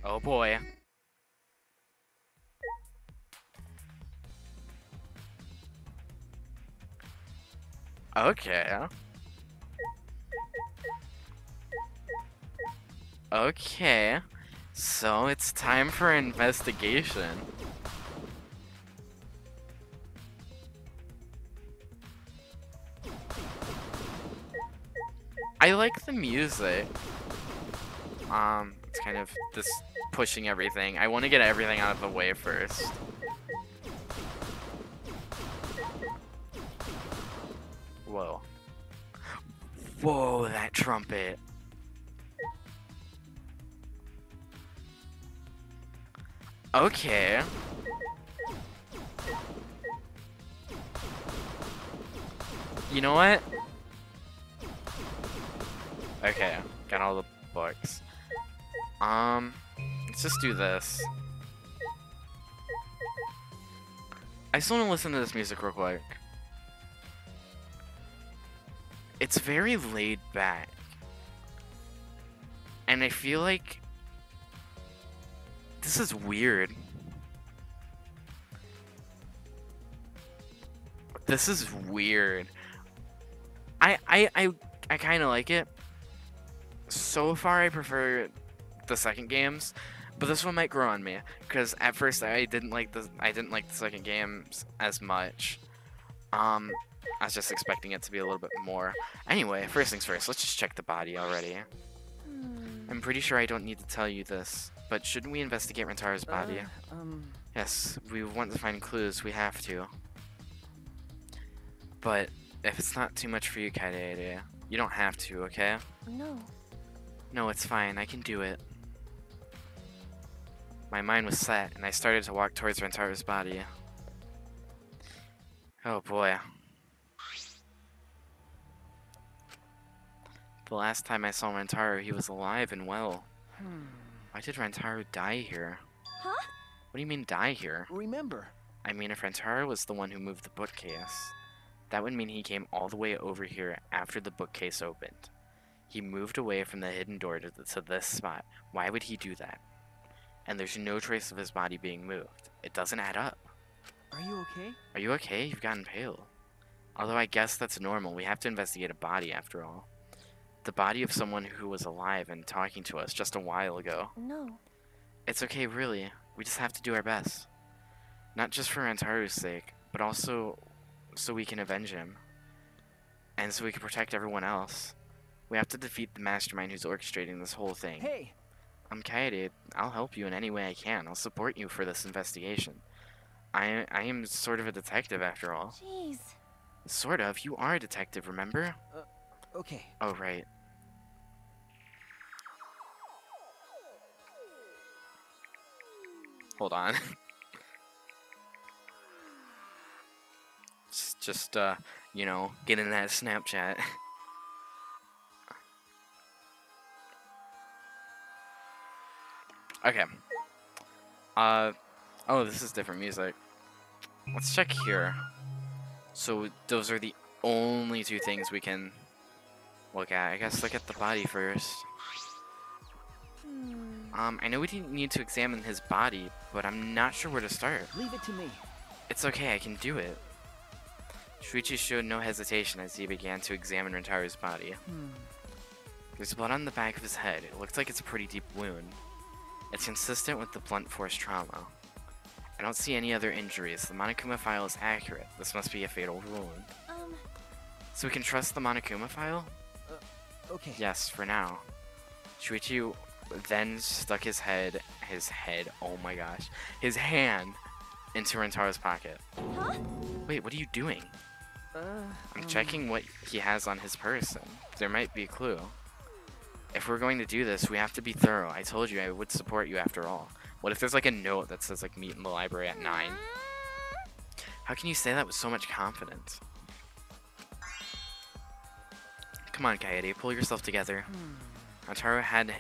Oh boy. Okay. Okay. So it's time for investigation. I like the music. It's kind of this pushing everything. I want to get everything out of the way first. Whoa. Whoa, that trumpet. Okay. You know what? Okay, got all the books. Let's just do this. I just want to listen to this music real quick. It's very laid back. And I feel like this is weird. This is weird. I kind of like it. So far, I prefer the second games, but this one might grow on me because at first I didn't like the second games as much. I was just expecting it to be a little bit more. Anyway, first things first, let's just check the body already. I'm pretty sure I don't need to tell you this, but shouldn't we investigate Rentaro's body? Yes, we want to find clues, we have to. But if it's not too much for you, Kaede, you don't have to, okay? No. No, it's fine, I can do it. My mind was set, and I started to walk towards Rentaro's body. Oh boy. The last time I saw Rentaro, he was alive and well. Why did Rentaro die here? Huh? What do you mean, die here? Remember. I mean, if Rentaro was the one who moved the bookcase, that would mean he came all the way over here after the bookcase opened. He moved away from the hidden door to this spot. Why would he do that? And there's no trace of his body being moved. It doesn't add up. Are you okay? Are you okay? You've gotten pale. Although I guess that's normal. We have to investigate a body after all. The body of someone who was alive and talking to us just a while ago. No. It's okay, really. We just have to do our best. Not just for Rantaru's sake, but also so we can avenge him. And so we can protect everyone else. We have to defeat the mastermind who's orchestrating this whole thing. Hey! I'm Kaede. I'll help you in any way I can. I'll support you for this investigation. I am sort of a detective after all. Jeez. Sort of. You are a detective, remember? Okay. Oh, right. Hold on. just, you know, get in that Snapchat. Okay. Oh, this is different music. Let's check here. So, those are the only two things we can look at. I guess look at the body first. I know we didn't need to examine his body, but I'm not sure where to start. Leave it to me. It's okay, I can do it. Shuichi showed no hesitation as he began to examine Rentaru's body. There's blood on the back of his head. It looks like it's a pretty deep wound. It's consistent with the blunt force trauma. I don't see any other injuries. The Monokuma file is accurate. This must be a fatal wound. So we can trust the Monokuma file? Okay. Yes, for now. Shuichi then stuck his oh my gosh, his hand into Rentaro's pocket. Huh? Wait, what are you doing? I'm checking what he has on his person. There might be a clue. If we're going to do this, we have to be thorough. I told you I would support you after all. What if there's like a note that says like meet in the library at 9? How can you say that with so much confidence? Come on, Kaede, pull yourself together. Rentaro had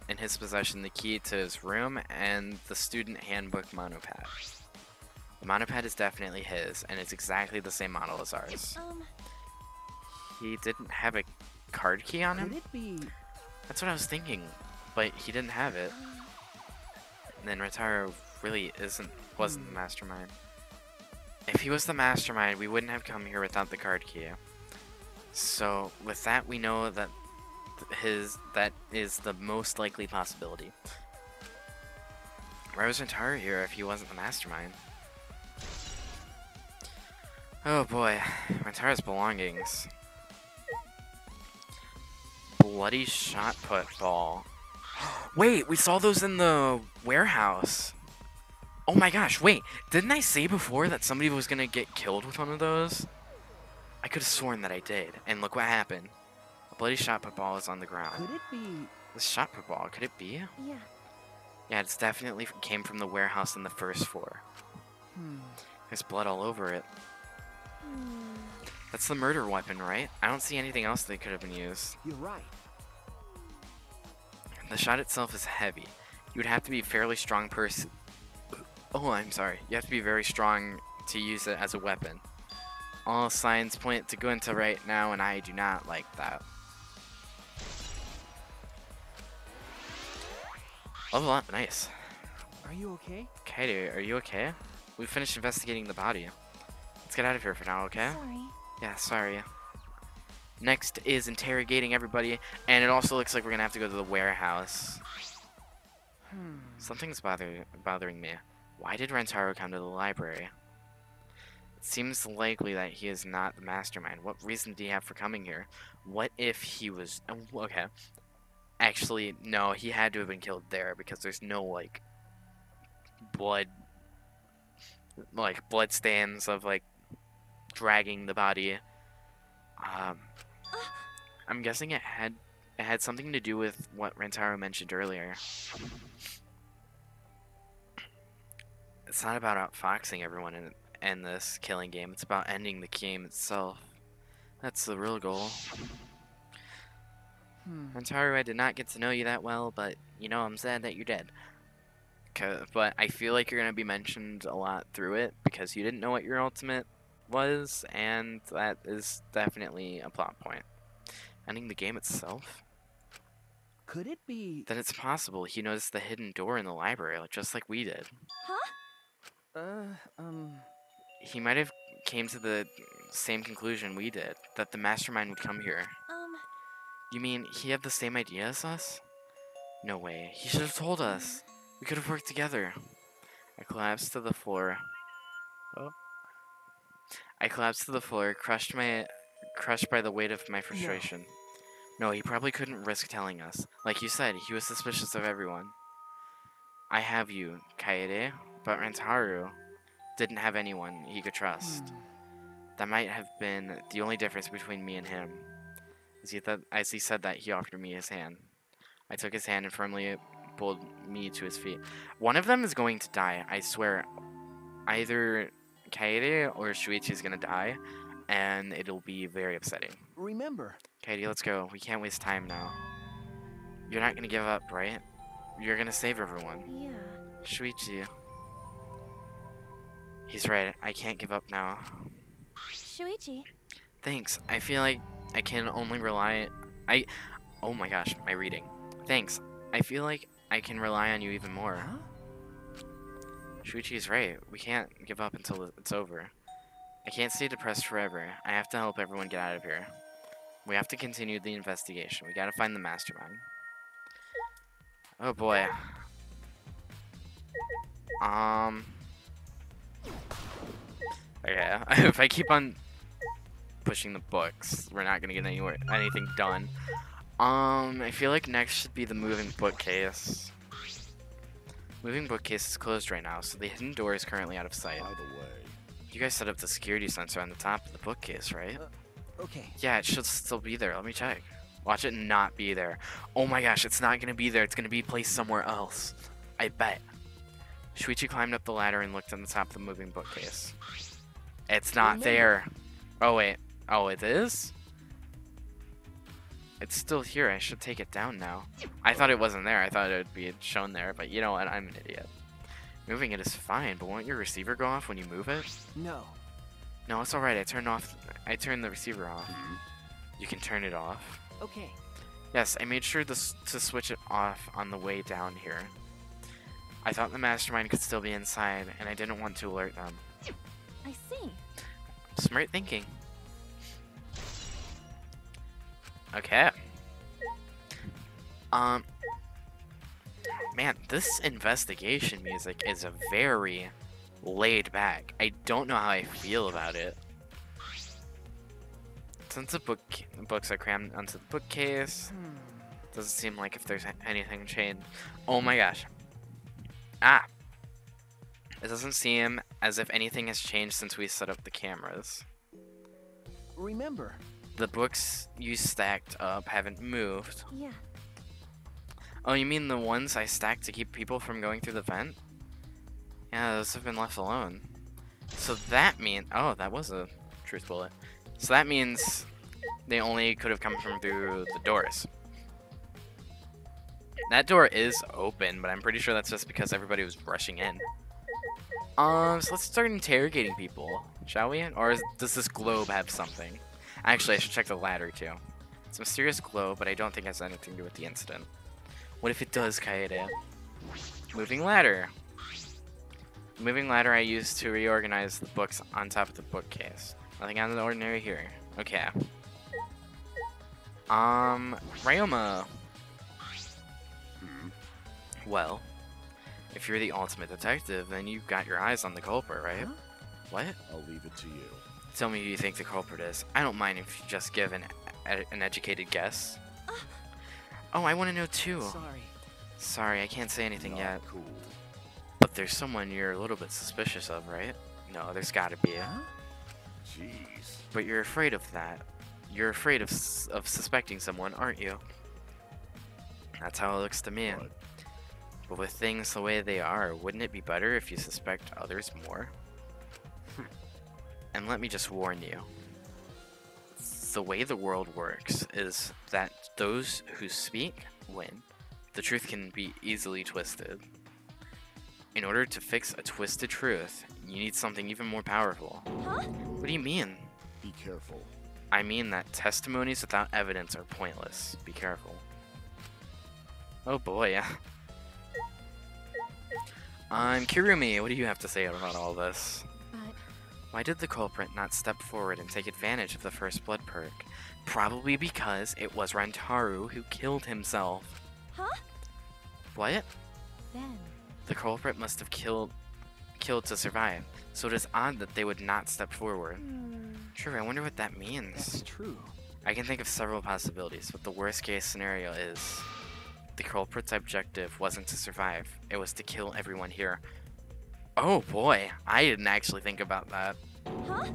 in his possession the key to his room and the student handbook monopad. The monopad is definitely his, and it's exactly the same model as ours. He didn't have a card key on him? Could it be? That's what I was thinking, but he didn't have it. then Rentaro really wasn't the mastermind. If he was the mastermind, we wouldn't have come here without the card key. So with that, we know that that is the most likely possibility. Why was Rentaro here if he wasn't the mastermind? Oh boy, Rentaro's belongings. Bloody shot put ball. Wait, we saw those in the warehouse. Oh my gosh, wait, didn't I say before that somebody was gonna get killed with one of those? I could have sworn that I did, and look what happened. A bloody shot put ball is on the ground. Could it be? The shot put ball, could it be? Yeah. Yeah, it's definitely came from the warehouse on the first floor. There's blood all over it. That's the murder weapon, right? I don't see anything else that could have been used. You're right. The shot itself is heavy. You would have to be a fairly strong person. Oh, I'm sorry. You have to be very strong to use it as a weapon. All signs point to Guenta right now, and I do not like that. Level up, nice. Are you okay? Katie, are you okay? We finished investigating the body. Let's get out of here for now, okay? Sorry. Yeah, sorry. Next is interrogating everybody, and it also looks like we're gonna have to go to the warehouse. Something's bothering me. Why did Rentaro come to the library? It seems likely that he is not the mastermind. What reason did he have for coming here? What if he was... okay. Actually, no, he had to have been killed there because there's no, like, blood stains of, like, dragging the body. I'm guessing it had something to do with what Rentaro mentioned earlier. It's not about outfoxing everyone in this killing game. It's about ending the game itself. That's the real goal. Rentaro, I did not get to know you that well, but, you know, I'm sad that you're dead. But I feel like you're going to be mentioned a lot through it, because you didn't know what your ultimate was, and that is definitely a plot point. Ending the game itself? Could it be? Then it's possible he noticed the hidden door in the library, just like we did. He might have came to the same conclusion we did, that the mastermind would come here. You mean he had the same idea as us? No way. He should have told us. We could have worked together. I collapsed to the floor. Oh. I collapsed to the floor, crushed by the weight of my frustration. No, he probably couldn't risk telling us. Like you said, he was suspicious of everyone. I have you, Kaede, but Rentaro didn't have anyone he could trust. That might have been the only difference between me and him. As he said that, he offered me his hand. I took his hand and firmly pulled me to his feet. One of them is going to die, I swear. Either Kaede or Shuichi is going to die, and it'll be very upsetting. Remember. Kaede, let's go. We can't waste time now. You're not going to give up, right? You're going to save everyone. Yeah. Shuichi. He's right. I can't give up now. Shuichi. Thanks. I feel like I can only rely... Oh my gosh, my reading. Thanks. I feel like I can rely on you even more. Huh? Shuichi's right. We can't give up until it's over. I can't stay depressed forever. I have to help everyone get out of here. We have to continue the investigation. We gotta find the mastermind. Oh boy. Okay, if I keep on pushing the books, we're not gonna get anything done. I feel like next should be the moving bookcase. Moving bookcase is closed right now, so the hidden door is currently out of sight. By the way, You guys set up the security sensor on the top of the bookcase, right? Okay. Yeah, it should still be there. Let me check. Watch it not be there. Oh my gosh, it's not gonna be there. It's gonna be placed somewhere else. I bet. Shuichi climbed up the ladder and looked on the top of the moving bookcase. It's not there. Oh wait. Oh, it is? It's still here. I should take it down now. I thought it wasn't there. I thought it would be shown there, but you know what? I'm an idiot. Moving it is fine, but won't your receiver go off when you move it? No. No, it's alright. I turned the receiver off. You can turn it off. Okay. Yes, I made sure to switch it off on the way down here. I thought the mastermind could still be inside, and I didn't want to alert them. I see. Smart thinking. Okay. Man, this investigation music is a very laid back. I don't know how I feel about it. Since the books are crammed onto the bookcase, doesn't seem like if there's anything changed. Oh my gosh. Ah. It doesn't seem as if anything has changed since we set up the cameras. Remember, The books you stacked up haven't moved. Yeah. Oh, you mean the ones I stacked to keep people from going through the vent? Yeah, those have been left alone. So that means... Oh, that was a truth bullet. So that means they only could have come from through the doors. That door is open, but I'm pretty sure that's just because everybody was rushing in. So let's start interrogating people, shall we? Or does this globe have something? Actually, I should check the ladder too. It's a mysterious globe, but I don't think it has anything to do with the incident. What if it does, Kaede? Moving ladder. The moving ladder I used to reorganize the books on top of the bookcase. Nothing out of the ordinary here. Okay. Ryoma. Well, if you're the ultimate detective, then you've got your eyes on the culprit, right? Huh? What? I'll leave it to you. Tell me who you think the culprit is. I don't mind if you just give an educated guess. Oh, I want to know too. sorry. Sorry, I can't say anything Not yet. cool. But there's someone you're a little bit suspicious of, right? No, there's gotta be. Huh? Jeez. But you're afraid of that. You're afraid of suspecting someone, aren't you? That's how it looks to me. But But with things the way they are, wouldn't it be better if you suspect others more? And let me just warn you. The way the world works is that those who speak win. The truth can be easily twisted. In order to fix a twisted truth, you need something even more powerful. Huh? What do you mean? be careful. I mean that testimonies without evidence are pointless. Be careful. Oh boy. Kirumi, what do you have to say about all this? But Why did the culprit not step forward and take advantage of the first blood perk? Probably because it was Rantaru who killed himself. huh? What? Then The culprit must have killed to survive, so it is odd that they would not step forward. True, I wonder what that means. That's true. I can think of several possibilities, but the worst case scenario is the culprit's objective wasn't to survive, it was to kill everyone here. Oh boy, I didn't actually think about that. Huh?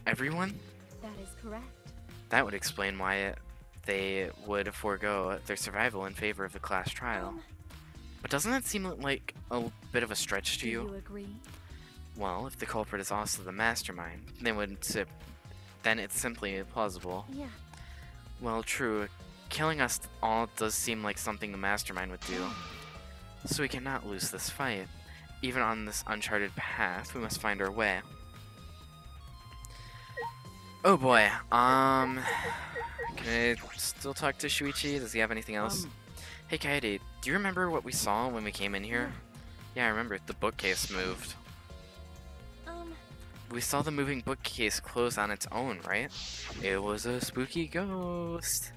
Everyone? That is correct. That would explain why they would forego their survival in favor of the class trial. But doesn't that seem like a bit of a stretch to Do you? you agree? Well, if the culprit is also the mastermind, then it's simply plausible. Yeah. Well, true. Killing us all does seem like something the mastermind would do. So we cannot lose this fight. Even on this uncharted path, we must find our way. Oh boy. Can I still talk to Shuichi? Does he have anything else? Hey Kaede, do you remember what we saw when we came in here? Yeah, I remember. The bookcase moved. We saw the moving bookcase close on its own, right? It was a spooky ghost.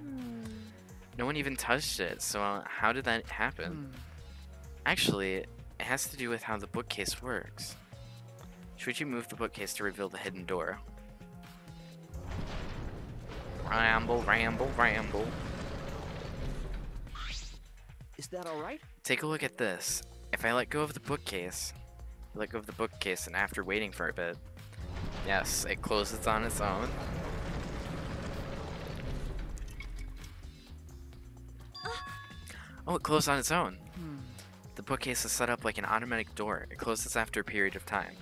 No one even touched it, so how did that happen? Actually, it has to do with how the bookcase works. Shuichi moved the bookcase to reveal the hidden door. Ramble, ramble, ramble. Is that all right? Take a look at this. If I let go of the bookcase, and after waiting for a bit, yes, it closes on its own. Oh, it closed on its own. The bookcase is set up like an automatic door. It closes after a period of time.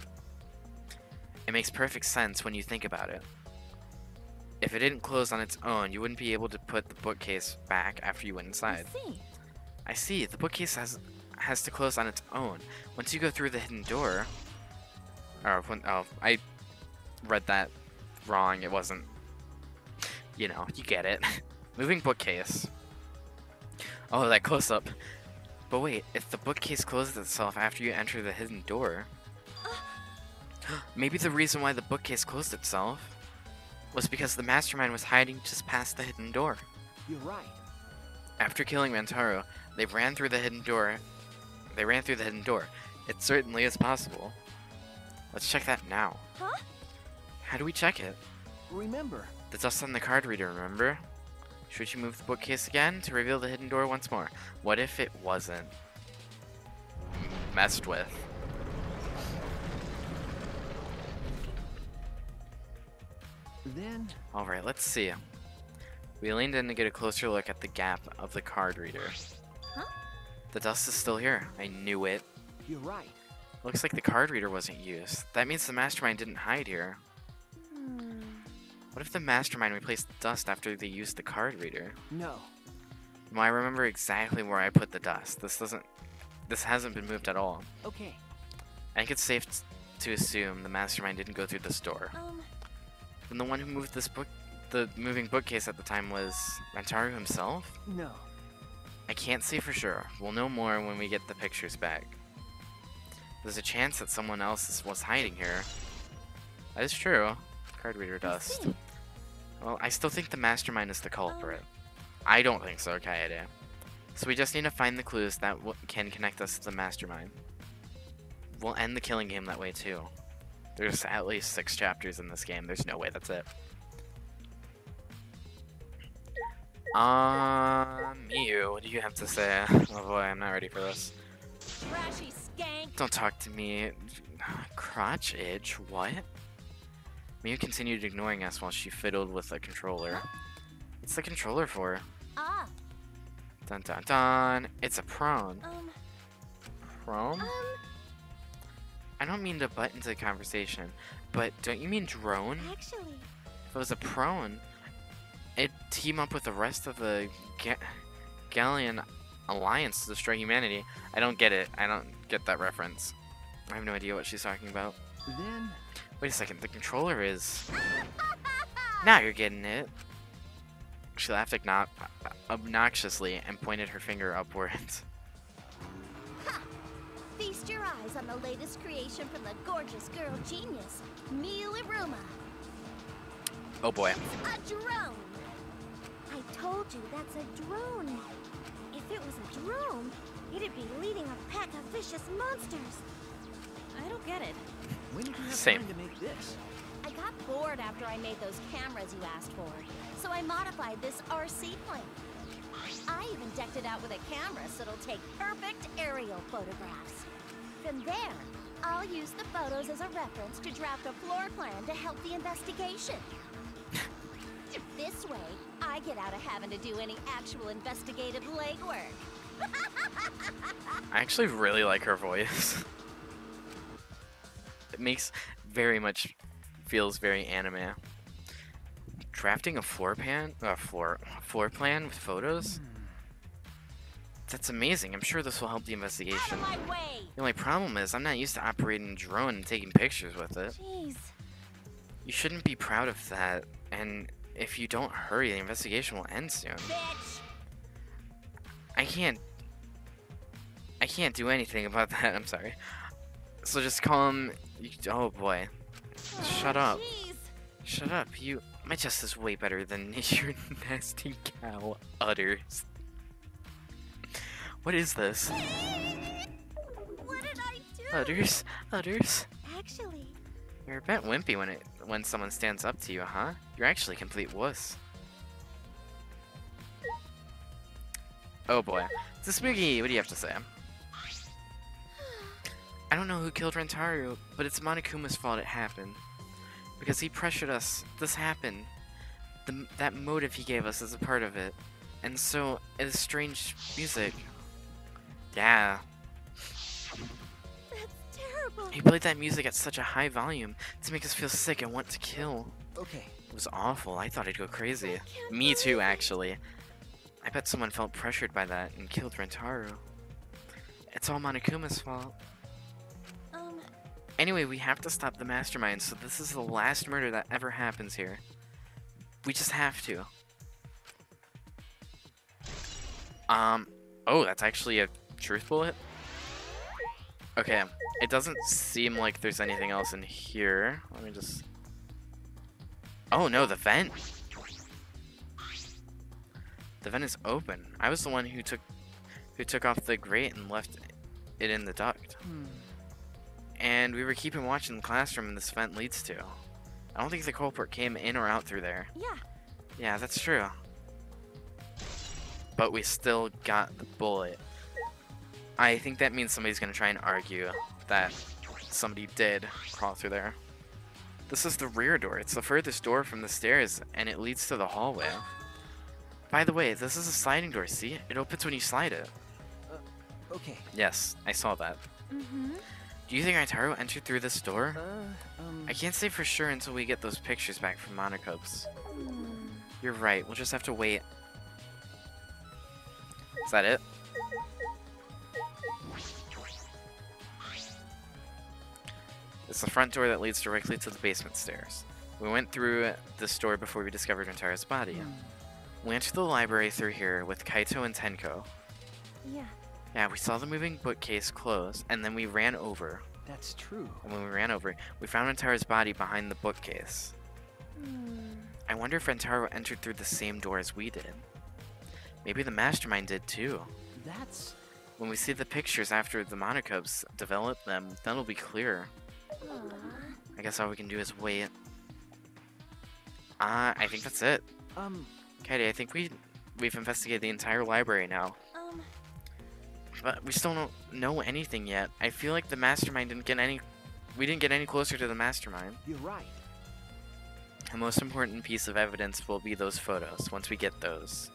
It makes perfect sense when you think about it. If it didn't close on its own, you wouldn't be able to put the bookcase back after you went inside. I see. I see. The bookcase has to close on its own. Once you go through the hidden door... Oh, I read that wrong. It wasn't... You know, you get it. Moving bookcase. Oh, that close-up. But wait, if the bookcase closes itself after you enter the hidden door, maybe the reason why the bookcase closed itself was because the mastermind was hiding just past the hidden door. You're right. After killing Rantaro, they ran through the hidden door. It certainly is possible. Let's check that now. Huh? How do we check it? Remember, The dust on the card reader, remember? Should you move the bookcase again to reveal the hidden door once more? What if it wasn't messed with? then Alright, let's see. We leaned in to get a closer look at the gap of the card reader. Huh? The dust is still here. I knew it. you're right. Looks like the card reader wasn't used. That means the mastermind didn't hide here. Hmm. What if the mastermind replaced the dust after they used the card reader? No. Well, I remember exactly where I put the dust. This hasn't been moved at all. Okay. I think it's safe to assume the mastermind didn't go through this door. Then the one who moved the moving bookcase at the time was Rantaro himself? No. I can't say for sure. We'll know more when we get the pictures back. There's a chance that someone else was hiding here. That is true. Card reader dust. see. Well, I still think the mastermind is the culprit. I don't think so, Kaede. So we just need to find the clues that can connect us to the mastermind. We'll end the killing game that way too. There's at least 6 chapters in this game. There's no way that's it. Miyu, what do you have to say? Oh boy, I'm not ready for this. Trashy skank. Don't talk to me. Crotch itch? What? Miyu continued ignoring us while she fiddled with the controller. What's the controller for? Ah. Dun dun dun. It's a prawn. Prom? Um. I don't mean to butt into the conversation, but don't you mean drone? Actually. If it was a prawn, it'd team up with the rest of the Galleon Alliance to destroy humanity. I don't get it. I don't get that reference. I have no idea what she's talking about. Then Wait a second, the controller is... Now you're getting it. She laughed obnoxiously and pointed her finger upwards. Ha! Feast your eyes on the latest creation from the gorgeous girl genius, Miyu Iruma. Oh boy. A drone! I told you that's a drone. If it was a drone, it'd be leading a pack of vicious monsters. I don't get it. when did you have Same. time to make this? I got bored after I made those cameras you asked for, so I modified this RC plane. I even decked it out with a camera so it'll take perfect aerial photographs. From there, I'll use the photos as a reference to draft a floor plan to help the investigation. This way, I get out of having to do any actual investigative legwork. I actually really like her voice. It makes feels very anime. Drafting a floor plan with photos? That's amazing. I'm sure this will help the Out investigation. of my way! The only problem is I'm not used to operating a drone and taking pictures with it. Jeez. You shouldn't be proud of that, and if you don't hurry, the investigation will end soon. Bitch! I can't do anything about that, I'm sorry. So just call him... Oh boy. Shut up. Jeez! Shut up, you... My chest is way better than your nasty cow utters. What is this? What did I do? Utters? Utters? Actually, You're a bit wimpy when someone stands up to you, huh? You're actually a complete wuss. Oh boy. So Spooky, what do you have to say? I don't know who killed Rantaro, but it's Monokuma's fault it happened. Because he pressured us. This happened. That motive he gave us is a part of it. And so, it is strange music. Yeah. that's terrible. He played that music at such a high volume to make us feel sick and want to kill. Okay. It was awful. I thought I'd go crazy. can't Me too, believe it. actually. I bet someone felt pressured by that and killed Rantaro. It's all Monokuma's fault. Anyway, we have to stop the mastermind, so this is the last murder that ever happens here. We just have to. Oh, that's actually a Truth bullet? Okay, it doesn't seem like there's anything else in here. Let me just... Oh no, the vent! The vent is open. I was the one who took off the grate and left it in the duct. And we were keeping watch in the classroom and this vent leads to. I don't think the culprit came in or out through there. Yeah. Yeah, that's true. But we still got the bullet. I think that means somebody's gonna try and argue that somebody did crawl through there. This is the rear door. It's the furthest door from the stairs, and it leads to the hallway. By the way, this is a sliding door, see? It opens when you slide it. Okay. Yes, I saw that. Mm-hmm. Do you think Aitaro entered through this door? I can't say for sure until we get those pictures back from Monocubs. You're right, we'll just have to wait. Is that it? It's the front door that leads directly to the basement stairs. We went through this door before we discovered Rentaro's body. We entered the library through here with Kaito and Tenko. Yeah. Yeah, we saw the moving bookcase close, and then we ran over. That's true. And when we ran over, we found Rentaro's body behind the bookcase. I wonder if Rentaro entered through the same door as we did. Maybe the mastermind did too. That's... When we see the pictures after the Monocubs develop them, then it'll be clear. I guess all we can do is wait. I think that's it. Katie, I think we've investigated the entire library now. But we still don't know anything yet. I feel like the mastermind didn't get any... We didn't get any closer to the mastermind. You're right. The most important piece of evidence will be those photos, once we get those.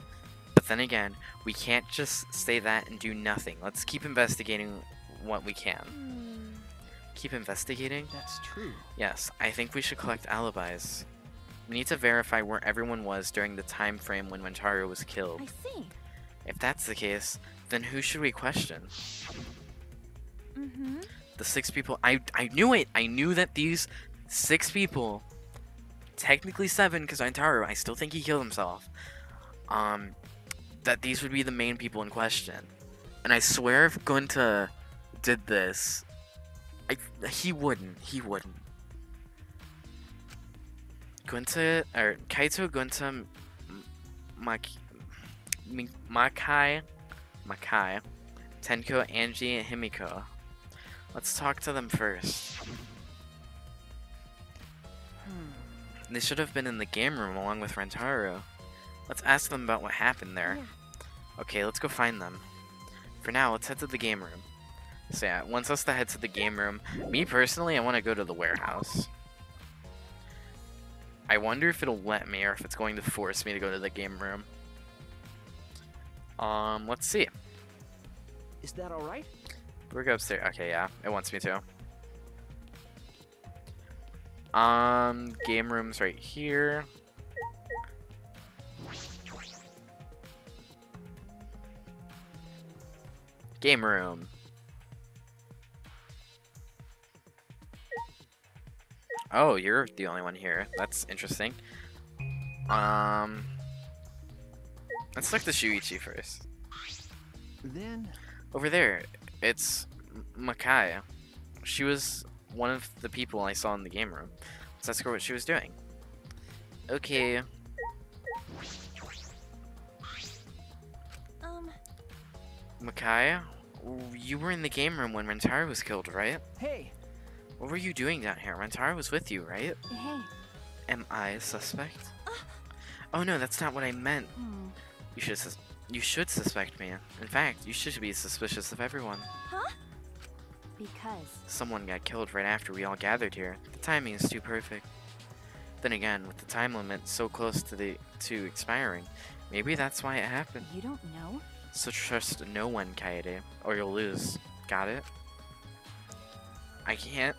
But then again, we can't just say that and do nothing. Let's keep investigating what we can. Keep investigating? That's true. Yes, I think we should collect alibis. We need to verify where everyone was during the time frame when Rentaro was killed. I see. If that's the case, then who should we question? The 6 people... I knew it! I knew that these 6 people... Technically 7, because Rentaro, I still think he killed himself. That these would be the main people in question. And I swear if Gunta did this... he wouldn't. He wouldn't. Gunta... Or Kaito, Gunta... Makai, Tenko, Angie, and Himiko. Let's talk to them first. They should have been in the game room along with Rentaro. Let's ask them about what happened there. Okay, let's go find them. For now, let's head to the game room. So yeah, wants us to head to the game room. Me personally, I want to go to the warehouse. I wonder if it'll let me or if it's going to force me to go to the game room. Let's see. Is that alright? We'll go upstairs. Okay, yeah, it wants me to. Game room's right here. Game room. Oh, you're the only one here. That's interesting. Let's look at the Shuichi first. Then... Over there, it's Makai. She was one of the people I saw in the game room. Let's ask her what she was doing. Okay. Makai, you were in the game room when Rentaro was killed, right? Hey! What were you doing down here? Rentaro was with you, right? Hey. Am I a suspect? Oh no, that's not what I meant. You should suspect me. In fact, you should be suspicious of everyone. Huh? Because... Someone got killed right after we all gathered here. The timing is too perfect. Then again, with the time limit so close to expiring, maybe that's why it happened. You don't know? So trust no one, Kaede, or you'll lose. Got it? I can't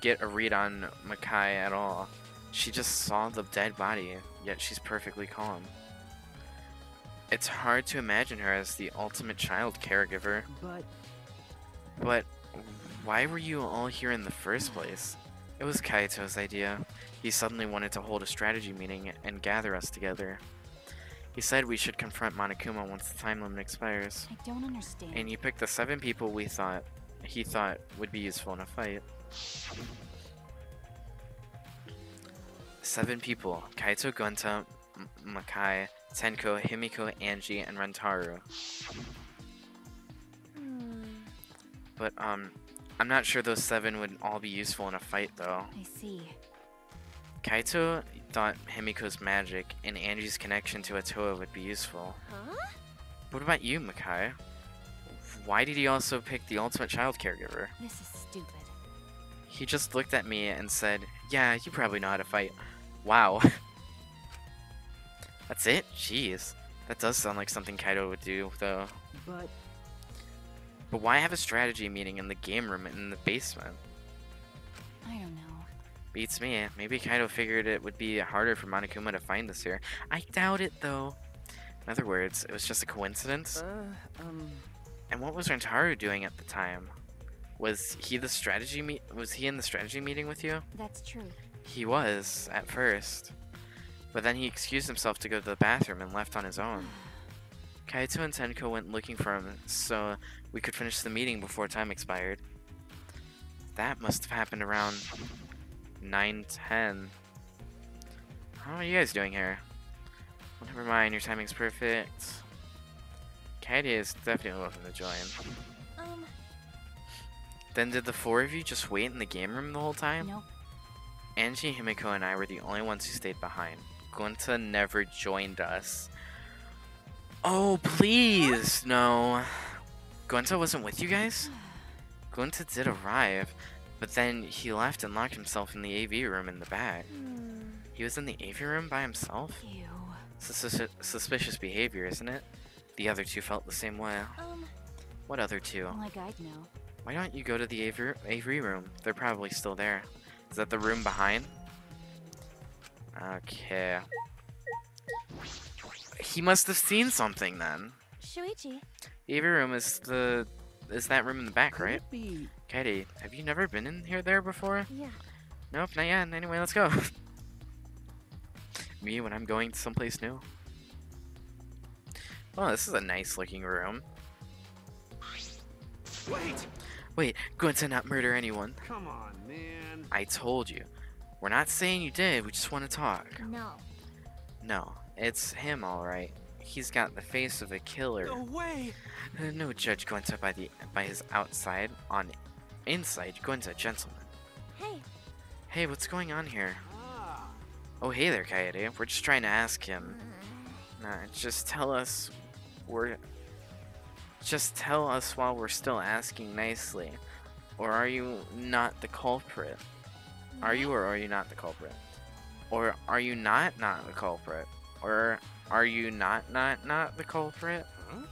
get a read on Makai at all. She just saw the dead body, yet she's perfectly calm. It's hard to imagine her as the ultimate child caregiver. But why were you all here in the first place? It was Kaito's idea. He suddenly wanted to hold a strategy meeting and gather us together. He said we should confront Monokuma once the time limit expires. I don't understand. And you picked the 7 people he thought would be useful in a fight. 7 people: Kaito, Gonta, Makai, Tenko, Himiko, Angie, and Rentaru. But I'm not sure those 7 would all be useful in a fight though. I see. Kaito thought Himiko's magic and Angie's connection to Atoa would be useful. Huh? What about you, Makai? Why did he also pick the ultimate child caregiver? This is stupid. He just looked at me and said, "Yeah, you probably know how to fight." Wow. That's it? Jeez. That does sound like something Kaito would do, though. But why have a strategy meeting in the game room in the basement? I don't know. Beats me. Maybe Kaito figured it would be harder for Monokuma to find us here. I doubt it, though. In other words, it was just a coincidence? And what was Rentaru doing at the time? Was he in the strategy meeting with you? That's true. He was, at first. But then he excused himself to go to the bathroom and left on his own. Kaito and Tenko went looking for him so we could finish the meeting before time expired. That must have happened around 9:10. How are you guys doing here? Well, never mind, your timing's perfect. Katie is definitely welcome to join. Then did the 4 of you just wait in the game room the whole time? Nope. Angie, Himiko, and I were the only ones who stayed behind. Gunta never joined us. Oh, please! No. Gunta wasn't with you guys? Gunta did arrive, but then he left and locked himself in the AV room in the back. He was in the AV room by himself? Ew. Suspicious behavior, isn't it? The other 2 felt the same way. What other 2? Like I'd know. Why don't you go to the AV room? They're probably still there. Is that the room behind? Okay. He must have seen something then. Shuichi. The AV room is that room in the back, right? Could it be? Katie, have you never been in there before? Yeah. Nope, not yet. Anyway, let's go. Me when I'm going someplace new. Oh, this is a nice looking room. Wait, going to not murder anyone. Come on, man. I told you. We're not saying you did, we just want to talk. No. No, it's him alright. He's got the face of a killer. No way. No judge Gwenta by his outside. On inside, Gwenta, gentleman. Hey. Hey, what's going on here? Ah. Oh, hey there, Kaede. We're just trying to ask him. Nah, just tell us while we're still asking nicely. Or are you not the culprit? Are you or are you not the culprit? Or are you not the culprit? Or are you not the culprit? Huh?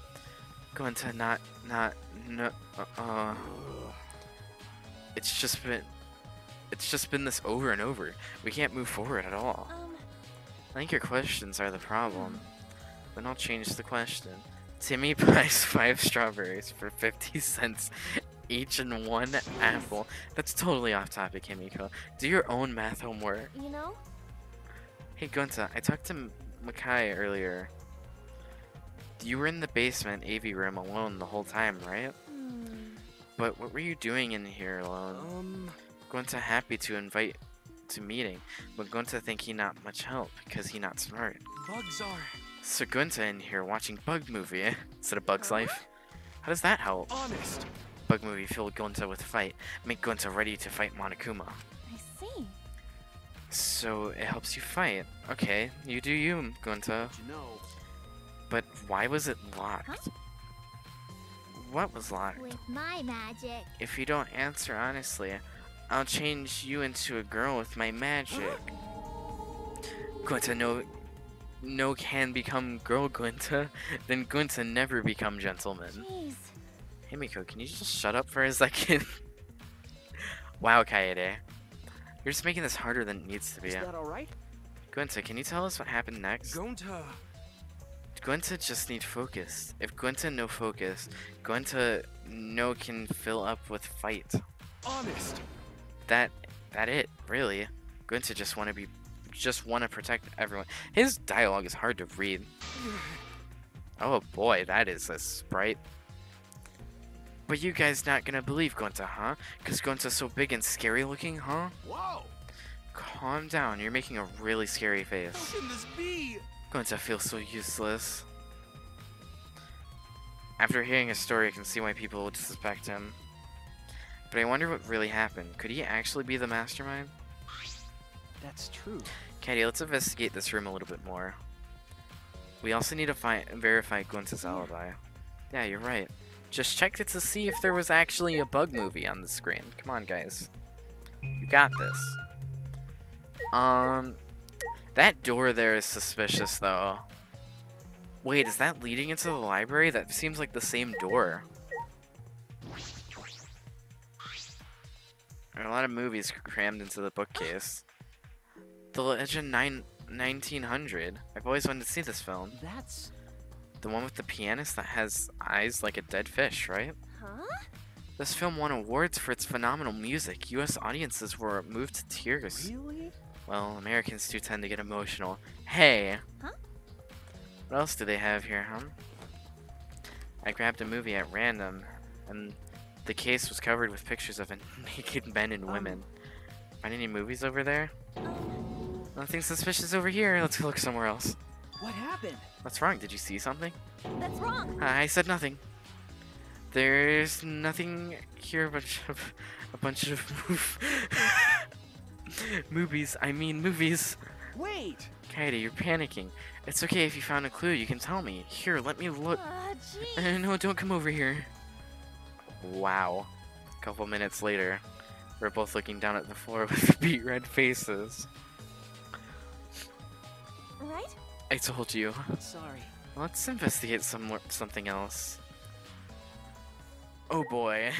Going to no. It's just been this over and over. We can't move forward at all. I think your questions are the problem. Then I'll change the question. Timmy buys 5 strawberries for 50 cents each and 1 apple. That's totally off topic, Himiko. Do your own math homework. You know? Hey Gunta, I talked to Makai earlier. You were in the basement AV room alone the whole time, right? But what were you doing in here alone? Gunta happy to invite to meeting, but Gunta think he not much help because he not smart. Bugs are So Gunta in here watching Bug Movie instead of Bug's Life. How does that help? honest. Bug Movie filled Gunta with fight, make Gunta ready to fight Monokuma. I see. So it helps you fight. Okay, you do you, Gunta. You know. But why was it locked? Huh? What was locked? With my magic. If you don't answer honestly, I'll change you into a girl with my magic. Gunta no can become girl Gunta, then Gunta never become gentleman. Jeez. Himiko, can you just shut up for a second? Wow, Kaede. You're just making this harder than it needs to be. Is that all right? Gunta, can you tell us what happened next? Gonta. Gunta just need focus. If Gunta no focus, Gunta no can fill up with fight. Honest. That it, really. Gunta just just want to protect everyone. His dialogue is hard to read. Oh boy, that is a sprite. But you guys not gonna believe Gonta, huh? Cause Gonta's so big and scary looking, huh? Whoa! Calm down, you're making a really scary How face. can this be? Gonta feels so useless. After hearing his story, I can see why people would suspect him. But I wonder what really happened. Could he actually be the mastermind? That's true. Katie, let's investigate this room a little bit more. We also need to verify Gonta's alibi. Yeah, you're right. Just checked it to see if there was actually a bug movie on the screen. Come on, guys. You got this. That door there is suspicious, though. Wait, is that leading into the library? That seems like the same door. There are a lot of movies crammed into the bookcase. The Legend 1900. I've always wanted to see this film. That's... The one with the pianist that has eyes like a dead fish, right? Huh? This film won awards for its phenomenal music. US audiences were moved to tears. really? Well, Americans do tend to get emotional. Hey! Huh? What else do they have here, huh? I grabbed a movie at random, and the case was covered with pictures of naked men and women. Find any movies over there? Nothing suspicious over here. Let's go look somewhere else. What happened? What's wrong? Did you see something? That's wrong. I said nothing. There's nothing here. A bunch of movies. I mean movies. Wait! Katie, you're panicking. It's okay if you found a clue. You can tell me. Here, let me look. Gee. No, don't come over here. Wow. A couple minutes later, we're both looking down at the floor with beet red faces. Right? I told you. Sorry. Let's investigate something else. Oh boy.